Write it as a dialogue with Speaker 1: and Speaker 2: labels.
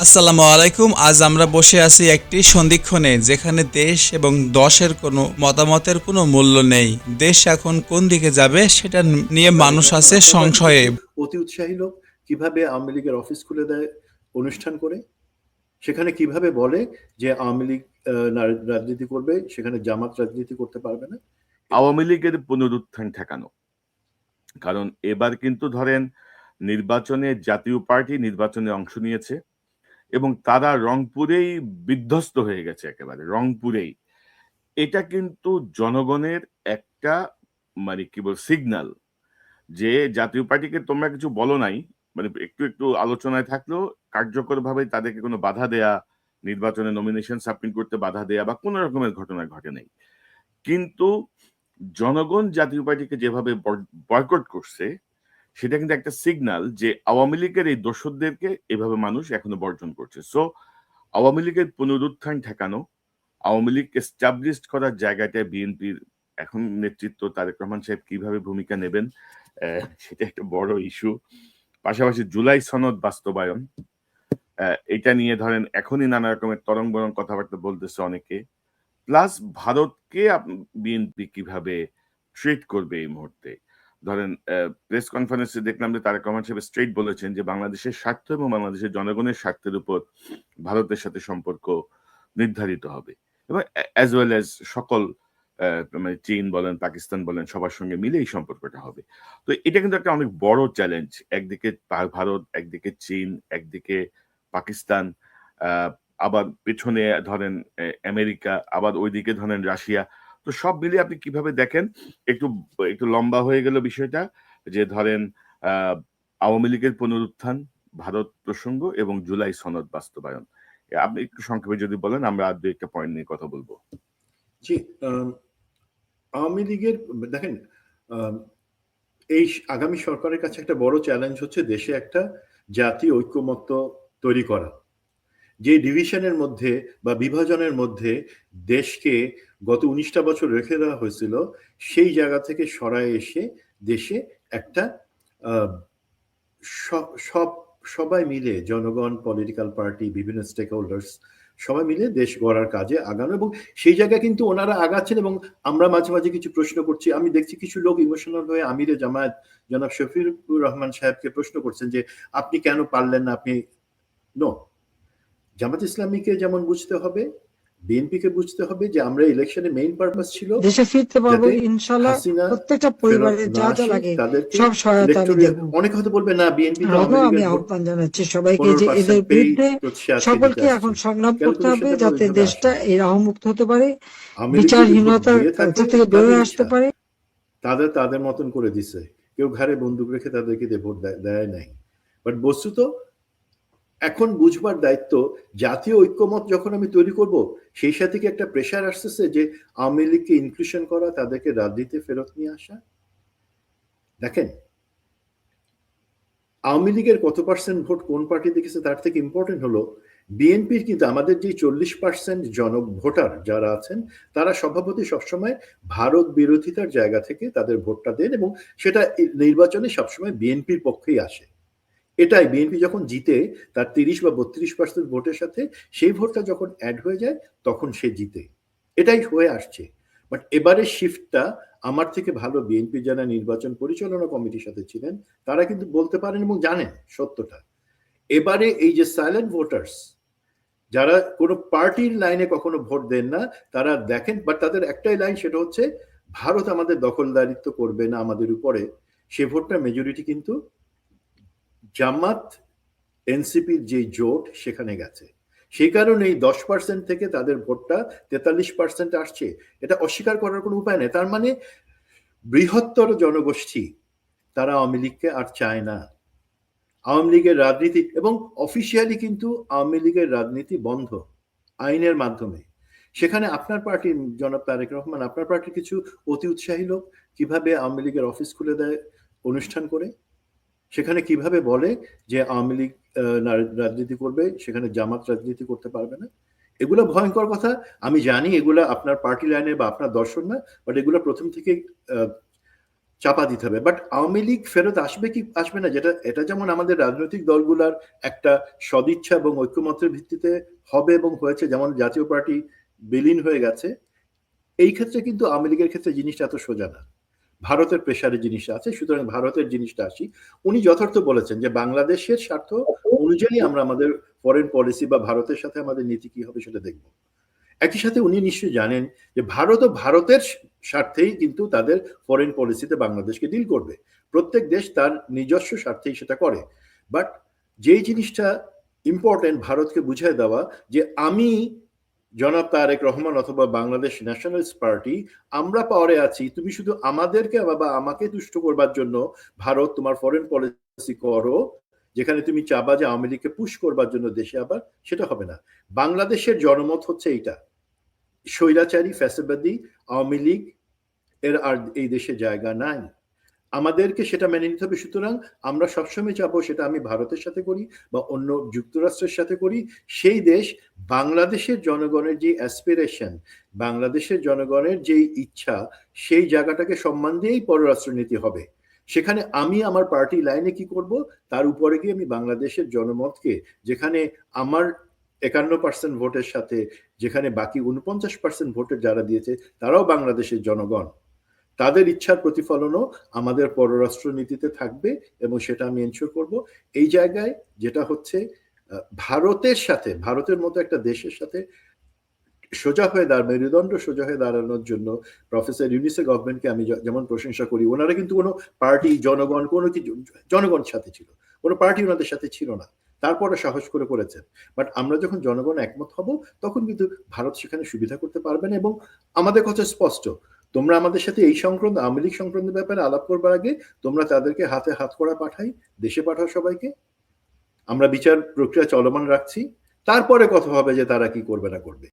Speaker 1: আসসালামু আলাইকুম। আজ আমরা বসে আছি একটি সন্ধিক্ষণে, যেখানে দেশ এবং দশের কোনো মতামতের কোনো মূল্য নেই। দেশ এখন কোন দিকে যাবে সেটা নিয়ে মানুষ আছে
Speaker 2: আপনার পার্টি
Speaker 1: সংশয়ে।
Speaker 2: কিছু অতি উৎসাহী লোক কিভাবে আওয়ামী লীগের অফিস খুলে দেয় অনুষ্ঠান করে, সেখানে কিভাবে বলে যে আওয়ামী লীগ রাজনীতি করবে, সেখানে জামাত রাজনীতি করতে পারবে না।
Speaker 3: আওয়ামী লীগের পুনরুত্থান ঠেকানো। কারণ এবার কিন্তু ধরেন নির্বাচনে জাতীয় পার্টি নির্বাচনে অংশ নিয়েছে এবং তারা রংপুরেই বিধ্বস্ত হয়ে গেছে, একেবারে রংপুরেই। এটা কিন্তু জনগণের একটা মানে কি বল সিগন্যাল যে জাতীয় পার্টিকে তোমরা কিছু বলো নাই, মানে একটু একটু আলোচনায় থাকলেও কার্যকরভাবে তাদেরকে কোনো বাধা দেয়া, নির্বাচনে নমিনেশন সাবমিট করতে বাধা দেয়া বা কোনো রকমের ঘটনা ঘটে নাই। কিন্তু জনগণ জাতীয় পার্টিকে যেভাবে বয়কট করছে, সেটা কিন্তু একটা সিগন্যাল যে আওয়ামী লীগের এই দোসরদেরকে এভাবে মানুষ এখনো বর্জন করছে। সো আওয়ামী লীগের পুনরুত্থান ঠেকানো, আওয়ামী লীগ এস্টাবলিশড করার জায়গাটায় বিএনপির এখন নেতৃত্ব তারেক রহমান সাহেব কিভাবে ভূমিকা নেবেন, সেটা একটা বড় ইস্যু। পাশাপাশি জুলাই সনদ বাস্তবায়ন, এটা নিয়ে ধরেন এখনই নানা রকমের তরং বরং কথাবার্তা বলতেছে অনেকে। প্লাস ভারতকে বিএনপি কিভাবে ট্রিট করবে এই মুহূর্তে। ধরেন প্রেস কনফারেন্সে দেখলাম যে তারেক রহমান সাহেব স্ট্রেট বলেছেন যে বাংলাদেশের স্বার্থ এবং বাংলাদেশের জনগণের স্বার্থের উপর ভারতের সাথে সম্পর্ক নির্ধারিত হবে এবং অ্যাজ ওয়েল অ্যাজ সকল মানে চীন বলেন, পাকিস্তান বলেন, সবার সঙ্গে মিলে এই সম্পর্কটা হবে। তো এটা কিন্তু একটা অনেক বড় চ্যালেঞ্জ। একদিকে ভারত, একদিকে চীন, একদিকে পাকিস্তান, আবার পেছনে ধরেন আমেরিকা, আবার ওইদিকে ধরেন রাশিয়া। তো সব মিলিয়ে আপনি কিভাবে দেখেন? একটু একটু লম্বা হয়ে গেল বিষয়টা, যে ধরেন আওয়ামী লীগের পুনরুত্থান, ভারত প্রসঙ্গ এবং জুলাই সনদ বাস্তবায়ন। আপনি একটু সংক্ষেপে যদি বলেন, আমরা আর দুই একটা পয়েন্ট নিয়ে কথা বলবো।
Speaker 2: জি, আওয়ামী লীগের দেখেন, এই আগামী সরকারের কাছে একটা বড় চ্যালেঞ্জ হচ্ছে দেশে একটা জাতীয় ঐক্যমত্য তৈরি করা। যে ডিভিশনের মধ্যে বা বিভাজনের মধ্যে দেশকে গত 19টা বছর রেখে দেওয়া হয়েছিল, সেই জায়গা থেকে সরায় এসে দেশে একটা সব সবাই মিলে, জনগণ, পলিটিক্যাল পার্টি, বিভিন্ন স্টেক হোল্ডার্স সবাই মিলে দেশ গড়ার কাজে আগানো, এবং সেই জায়গায় কিন্তু ওনারা আগাচ্ছেন। এবং আমরা মাঝে মাঝে কিছু প্রশ্ন করছি, আমি দেখছি কিছু লোক ইমোশনাল হয়ে আমিরে জামায়াত জনাব শফিকুর রহমান সাহেবকে প্রশ্ন করছেন যে আপনি কেন পারলেন না। আপনি নো, জামাত ইসলামীকে যেমন বুঝতে হবে, বিএনপিকে বুঝতে হবে যে আমরা ইলেকশনে মেইন পারপাস ছিল
Speaker 4: দেশে ফিরতে পারবো
Speaker 2: যাতে
Speaker 4: ইনশাল্লাহ।
Speaker 2: হাসিনা
Speaker 4: প্রত্যেকটা
Speaker 2: ফেরত
Speaker 4: পরিবারের
Speaker 2: না
Speaker 4: যা যা
Speaker 2: আসে,
Speaker 4: লাগে
Speaker 2: তাদেরকে
Speaker 4: সব সহায়তা আমি
Speaker 2: ইলেকটোরিয়াল,
Speaker 4: দেবো।
Speaker 2: অনেকে হয়তো বলবে না বিএনপি তো আওয়ামী
Speaker 4: আরো আমি
Speaker 2: লীগের ভোট
Speaker 4: আহ্বান জানাচ্ছি সবাইকে যে
Speaker 2: 15%
Speaker 4: এদের
Speaker 2: পেয়ে
Speaker 4: বিরুদ্ধে
Speaker 2: সে আজকে
Speaker 4: সকলকে
Speaker 2: জিতে
Speaker 4: এখন
Speaker 2: আসছে।
Speaker 4: সংগ্রাম করতে হবে
Speaker 2: ক্যালকুলেশনটা
Speaker 4: যাতে
Speaker 2: ওইভাবে
Speaker 4: দেশটা
Speaker 2: আসে।
Speaker 4: এই রাহমুক্ত হতে পারে,
Speaker 2: আওয়ামী লীগ যদি ভোট
Speaker 4: বিচারহীনতার
Speaker 2: দিয়ে
Speaker 4: কাছ
Speaker 2: থাকে
Speaker 4: থেকে
Speaker 2: তাদের
Speaker 4: বেরোয় আসতে
Speaker 2: ইচ্ছা,
Speaker 4: পারে।
Speaker 2: তাদের মতন করে দিছে, কেউ ঘাড়ে বন্দুক রেখে তাদেরকে দিয়ে ভোট দেয় নাই। বাট বস্তুত এখন বুঝবার দায়িত্ব, জাতীয় ঐক্যমত যখন আমি তৈরি করব, সেই সাথে কি একটা প্রেশার আসতেছে যে আওয়ামী লীগকে ইনক্লুশন করা, তাদেরকে রাজনীতিতে ফেরত নিয়ে আসা। দেখেন, আওয়ামী লীগের কত পার্সেন্ট ভোট কোন পার্টি দেখেছে তার থেকে ইম্পর্টেন্ট হলো বিএনপির কিন্তু আমাদের যে 40% ভোটার যারা আছেন, তারা স্বভাবতই সবসময় ভারত বিরোধিতার জায়গা থেকে তাদের ভোটটা দেন, এবং সেটা নির্বাচনে সবসময় বিএনপির পক্ষেই আসে। এটাই বিএনপি যখন জিতে তার 30 বা 32% ভোটের সাথে সেই ভোটটা যখন অ্যাড হয়ে যায়, তখন সে জিতে। এটাই হয়ে আসছে। বাট এবারে শিফটটা, আমার থেকে ভালো বিএনপি যারা নির্বাচন পরিচালনা কমিটির সাথে ছিলেন, তারা কিন্তু বলতে পারেন এবং জানেন সত্যটা। এবারে এই যে সাইলেন্ট ভোটার্স, যারা কোনো পার্টির লাইনে কখনো ভোট দেন না, তারা দেখেন, বাট তাদের একটাই লাইন, সেটা হচ্ছে ভারত আমাদের দখলদারিত্ব করবে না আমাদের উপরে। সে ভোটটা মেজরিটি কিন্তু জামাত এনসিপির যে জোট সেখানে গেছে। সেই কারণে এই 10% থেকে তাদের ভোটটা 43% আসছে। এটা অস্বীকার করার কোনো উপায় নেই। তার মানে বৃহত্তর জনগোষ্ঠী তারা আওয়ামী লীগকে আর চায় না। আওয়ামী লীগের রাজনীতি, এবং অফিসিয়ালি কিন্তু আওয়ামী লীগের রাজনীতি বন্ধ আইনের মাধ্যমে। সেখানে আপনার পার্টির জনাব তারেক রহমান, আপনার পার্টির কিছু অতি উৎসাহী লোক কিভাবে আওয়ামী লীগের অফিস খুলে দেয় অনুষ্ঠান করে, সেখানে কিভাবে বলে যে আওয়ামী লীগ রাজনীতি করবে, সেখানে জামাত রাজনীতি করতে পারবে না। এগুলো ভয়ঙ্কর কথা। আমি জানি এগুলা আপনার পার্টি লাইনে বা আপনার দর্শন না, বাট এগুলো প্রথম থেকে চাপা দিতে হবে। বাট আওয়ামী লীগ ফেরত আসবে কি আসবে না, এটা যেমন আমাদের রাজনৈতিক দলগুলার একটা সদিচ্ছা এবং ঐক্যমত্যের ভিত্তিতে হবে এবং হয়েছে, যেমন জাতীয় পার্টি বিলীন হয়ে গেছে, এই ক্ষেত্রে কিন্তু আওয়ামী লীগের ক্ষেত্রে জিনিসটা এত সোজা না। ভারতের প্রেসারে জিনিসটা আছে, সুতরাং ভারতের জিনিসটা আসি। উনি যথার্থ বলেছেন যে বাংলাদেশের স্বার্থ অনুযায়ী আমরা আমাদের ফরেন পলিসি বা ভারতের সাথে আমাদের নীতি কি হবে সেটা দেখব। একই সাথে উনি নিশ্চয়ই জানেন যে ভারতও ভারতের স্বার্থেই কিন্তু তাদের ফরেন পলিসিতে বাংলাদেশকে ডিল করবে। প্রত্যেক দেশ তার নিজস্ব স্বার্থেই সেটা করে। বাট যেই জিনিসটা ইম্পর্টেন্ট ভারতকে বুঝিয়ে দেওয়া যে আমি জনাব তারেক রহমান অথবা বাংলাদেশ ন্যাশনালিস্ট পার্টি আমরা পাওয়ারে আছি, তুমি শুধু আমাদেরকে বা আমাকে তুষ্ট করবার জন্য ভারত তোমার ফরেন পলিসি করো, যেখানে তুমি চাবা যে আওয়ামী লীগকে পুশ করবার জন্য দেশে আবার, সেটা হবে না। বাংলাদেশের জনমত হচ্ছে এইটা, স্বৈরাচারী ফ্যাসিবাদী আওয়ামী লীগ এর আর এই দেশে জায়গা নাই, আমাদেরকে সেটা মেনে নিতে হবে। সুতরাং আমরা সবসময় চাবো, সেটা আমি ভারতের সাথে করি বা অন্য যুক্তরাষ্ট্রের সাথে করি, সেই দেশ বাংলাদেশের জনগণের যে অ্যাসপিরেশন, বাংলাদেশের জনগণের যে ইচ্ছা, সেই জায়গাটাকে সম্মান দিয়েই পররাষ্ট্রনীতি হবে। সেখানে আমি আমার পার্টি লাইনে কি করব, তার উপরে গিয়ে আমি বাংলাদেশের জনমতকে, যেখানে আমার 51% ভোটের সাথে যেখানে বাকি 49% ভোটের যারা দিয়েছে তারাও বাংলাদেশের জনগণ, তাদের ইচ্ছার প্রতিফলনও আমাদের পররাষ্ট্র নীতিতে থাকবে এবং সেটা আমি এনশিওর করব। এই জায়গায় যেটা হচ্ছে ভারতের সাথে, ভারতের মতো একটা দেশের সাথে সোজা হয়ে মেরুদণ্ড সোজা হয়ে দাঁড়ানোর জন্য প্রফেসর ইউনূসের গভর্নমেন্টকে আমি যেমন প্রশংসা করি, ওনারা কিন্তু কোনো পার্টি জনগণ কোনো কিছু জনগণ সাথে ছিল, কোনো পার্টি ওনাদের সাথে ছিল না, তারপরে সাহস করে করেছেন। বাট আমরা যখন জনগণ একমত হব তখন কিন্তু ভারত সেখানে সুবিধা করতে পারবে না। এবং আমাদের কথা স্পষ্ট, তোমরা আমাদের সাথে এই সংক্রান্ত আওয়ামী লীগ সংক্রান্ত ব্যাপারে আলাপ করবার আগে তোমরা তাদেরকে হাতে হাত করা পাঠাই, দেশে পাঠাও সবাইকে, আমরা বিচার প্রক্রিয়া চলমান রাখছি, তারপরে কথা হবে যে তারা কি করবে না করবে।